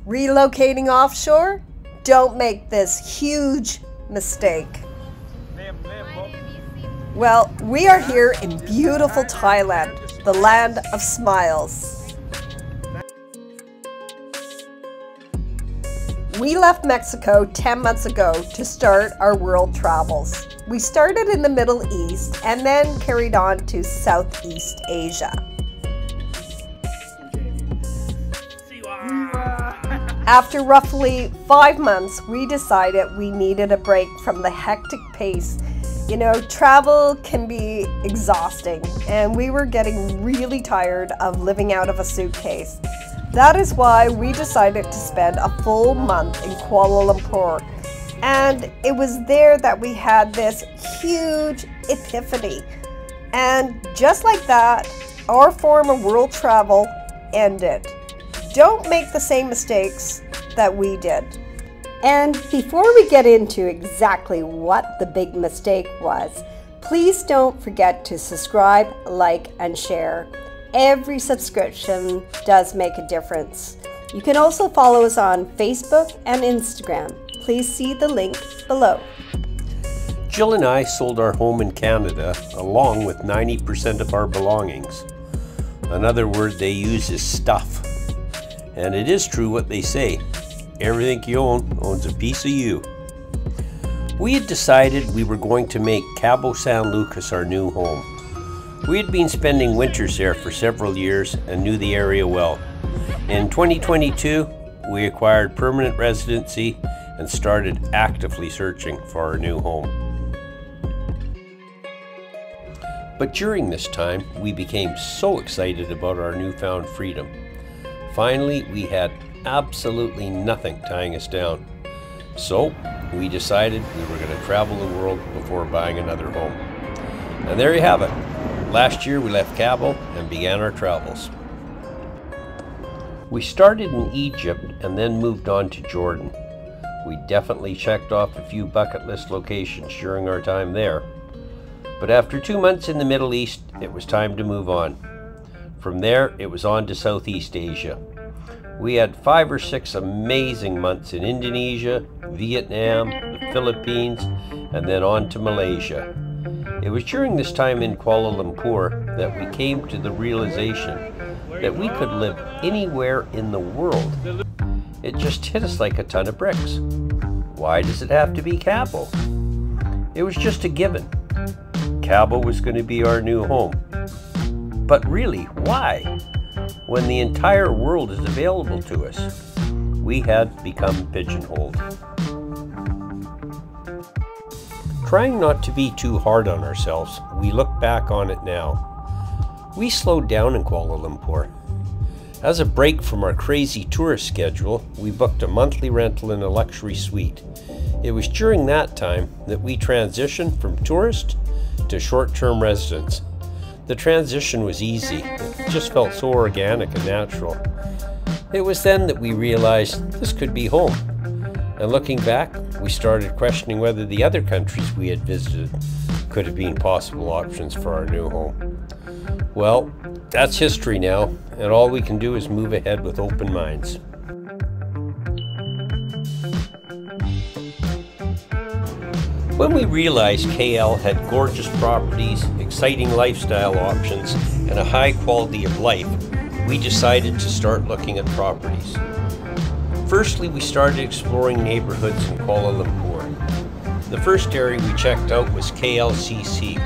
Relocating offshore? Don't make this huge mistake. Well, we are here in beautiful Thailand, the land of smiles. We left Mexico 10 months ago to start our world travels. We started in the Middle East and then carried on to Southeast Asia. After roughly 5 months, we decided we needed a break from the hectic pace. You know, travel can be exhausting, and we were getting really tired of living out of a suitcase. That is why we decided to spend a full month in Kuala Lumpur. And it was there that we had this huge epiphany. And just like that, our form of world travel ended. Don't make the same mistakes that we did. And before we get into exactly what the big mistake was, please don't forget to subscribe, like, and share. Every subscription does make a difference. You can also follow us on Facebook and Instagram. Please see the link below. Jill and I sold our home in Canada along with 90% of our belongings. Another word they use is stuff. And it is true what they say. Everything you own owns a piece of you. We had decided we were going to make Cabo San Lucas our new home. We had been spending winters there for several years and knew the area well. In 2022, we acquired permanent residency and started actively searching for our new home. But during this time, we became so excited about our newfound freedom. Finally, we had absolutely nothing tying us down. So we decided we were going to travel the world before buying another home. And there you have it. Last year we left Cabo and began our travels. We started in Egypt and then moved on to Jordan. We definitely checked off a few bucket list locations during our time there. But after 2 months in the Middle East, it was time to move on. From there, it was on to Southeast Asia. We had 5 or 6 amazing months in Indonesia, Vietnam, the Philippines, and then on to Malaysia. It was during this time in Kuala Lumpur that we came to the realization that we could live anywhere in the world. It just hit us like a ton of bricks. Why does it have to be Cabo? It was just a given. Cabo was going to be our new home. But really, why? When the entire world is available to us, we had become pigeonholed. Trying not to be too hard on ourselves, we look back on it now. We slowed down in Kuala Lumpur. As a break from our crazy tourist schedule, we booked a monthly rental in a luxury suite. It was during that time that we transitioned from tourist to short-term residents. The transition was easy. It just felt so organic and natural. It was then that we realized this could be home. And looking back, we started questioning whether the other countries we had visited could have been possible options for our new home. Well, that's history now, and all we can do is move ahead with open minds. When we realized KL had gorgeous properties, exciting lifestyle options, and a high quality of life, we decided to start looking at properties. Firstly, we started exploring neighborhoods in Kuala Lumpur. The first area we checked out was KLCC.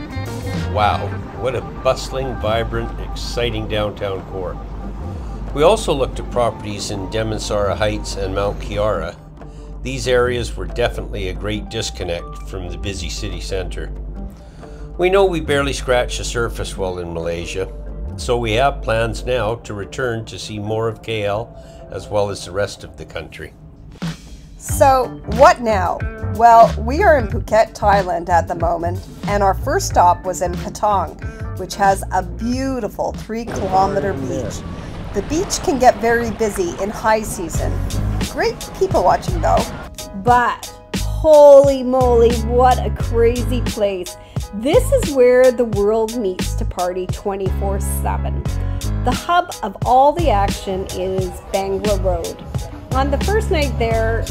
Wow, what a bustling, vibrant, exciting downtown core. We also looked at properties in Damansara Heights and Mount Kiara. These areas were definitely a great disconnect from the busy city center. We know we barely scratched the surface while in Malaysia, so we have plans now to return to see more of KL as well as the rest of the country. So what now? Well, we are in Phuket, Thailand at the moment, and our first stop was in Patong, which has a beautiful 3-kilometer beach. The beach can get very busy in high season. Great people watching though. But holy moly, what a crazy place. This is where the world meets to party 24/7. The hub of all the action is Bangla Road. On the first night there,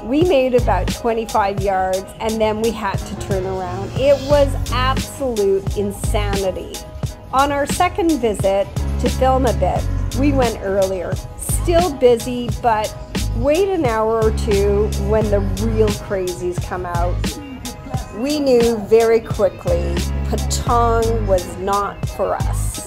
we made about 25 yards and then we had to turn around. It was absolute insanity. On our second visit to film a bit, we went earlier. Still busy, but wait an hour or two when the real crazies come out. We knew very quickly Patong was not for us.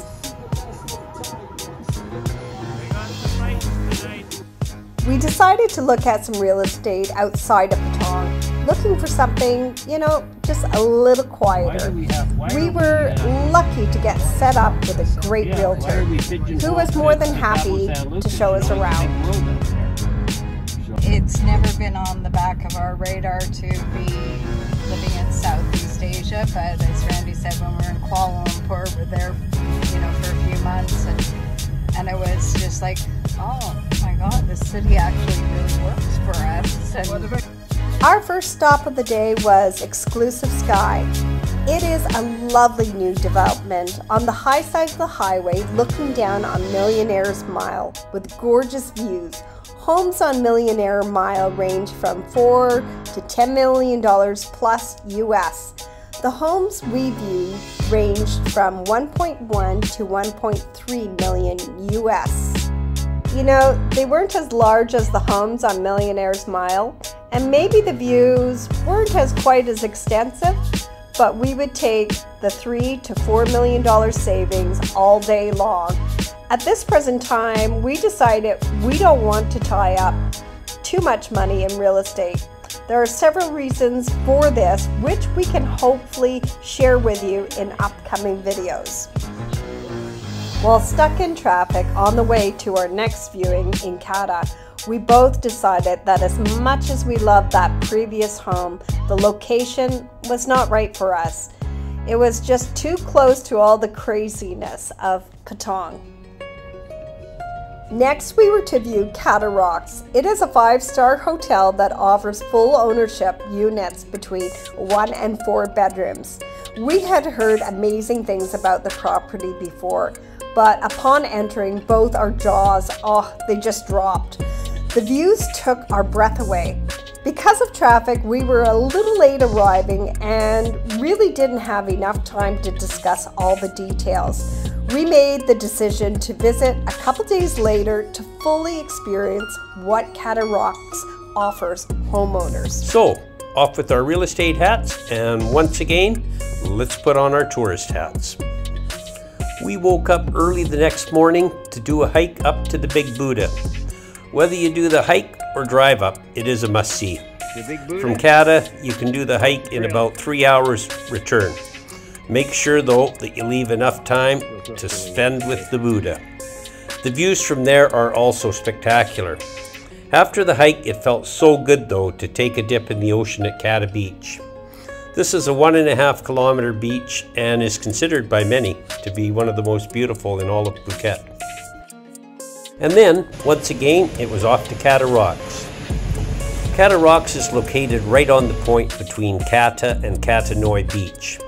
We decided to look at some real estate outside of Patong, looking for something, you know, just a little quieter. We were lucky to get set up with a great realtor who was more than happy to show us around. It's never been on the back of our radar to be living in Southeast Asia, but as Randy said, when we were in Kuala Lumpur, we're there, you know, for a few months, and it was just like, oh my God, this city actually really works for us. And our first stop of the day was Exclusive Sky. It is a lovely new development on the high side of the highway, looking down on Millionaire's Mile with gorgeous views. Homes on Millionaire Mile range from $4 to $10 million plus US. The homes we viewed ranged from 1.1 to 1.3 million US. You know, they weren't as large as the homes on Millionaire's Mile, and maybe the views weren't as quite as extensive, but we would take the $3 to $4 million savings all day long. At this present time, we decided we don't want to tie up too much money in real estate. There are several reasons for this, which we can hopefully share with you in upcoming videos. While stuck in traffic on the way to our next viewing in Kata, we both decided that as much as we loved that previous home, the location was not right for us. It was just too close to all the craziness of Patong. Next, we were to view Kata Rocks. It is a 5-star hotel that offers full ownership units between 1 and 4 bedrooms. We had heard amazing things about the property before, but upon entering, both our jaws, they just dropped. The views took our breath away. Because of traffic, we were a little late arriving and really didn't have enough time to discuss all the details. We made the decision to visit a couple days later to fully experience what Catar Rocks offers homeowners. So, off with our real estate hats, and once again, let's put on our tourist hats. We woke up early the next morning to do a hike up to the Big Buddha. Whether you do the hike or drive up, it is a must-see. From Kata, you can do the hike in about 3 hours return. Make sure though that you leave enough time to spend with the Buddha. The views from there are also spectacular. After the hike, it felt so good though to take a dip in the ocean at Kata Beach. This is a 1.5 kilometer beach and is considered by many to be one of the most beautiful in all of Phuket. And then, once again, it was off to Kata Rocks. Kata Rocks is located right on the point between Kata and Kata Noi Beach.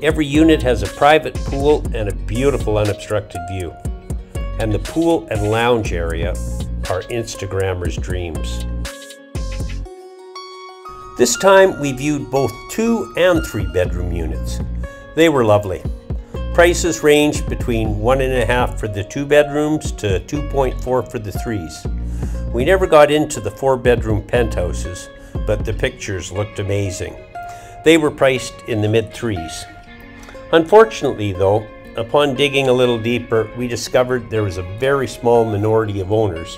Every unit has a private pool and a beautiful unobstructed view. And the pool and lounge area are Instagrammers' dreams. This time we viewed both 2 and 3 bedroom units. They were lovely. Prices ranged between 1.5 for the 2 bedrooms to 2.4 for the 3s. We never got into the 4 bedroom penthouses, but the pictures looked amazing. They were priced in the mid-3s. Unfortunately though, upon digging a little deeper, we discovered there was a very small minority of owners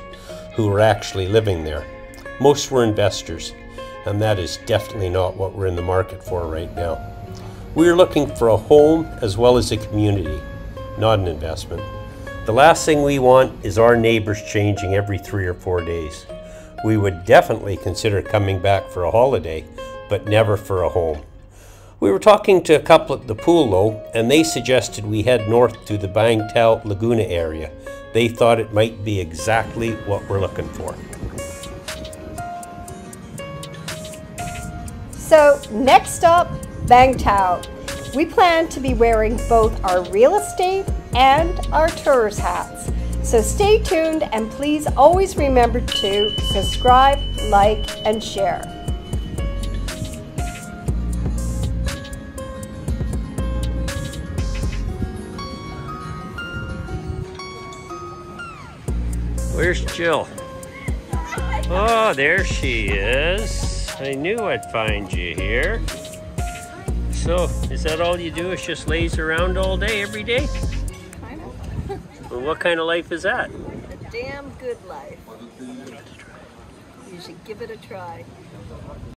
who were actually living there. Most were investors, and that is definitely not what we're in the market for right now. We are looking for a home as well as a community, not an investment. The last thing we want is our neighbors changing every 3 or 4 days. We would definitely consider coming back for a holiday, but never for a home. We were talking to a couple at the pool though, and they suggested we head north to the Bang Tao Laguna area. They thought it might be exactly what we're looking for. So next up, Bang Tao. We plan to be wearing both our real estate and our tourist hats. So stay tuned, and please always remember to subscribe, like, and share. Where's Jill? Oh, there she is. I knew I'd find you here. So, is that all you do, is just laze around all day, every day? Kind of. Well, what kind of life is that? A damn good life. You should give it a try.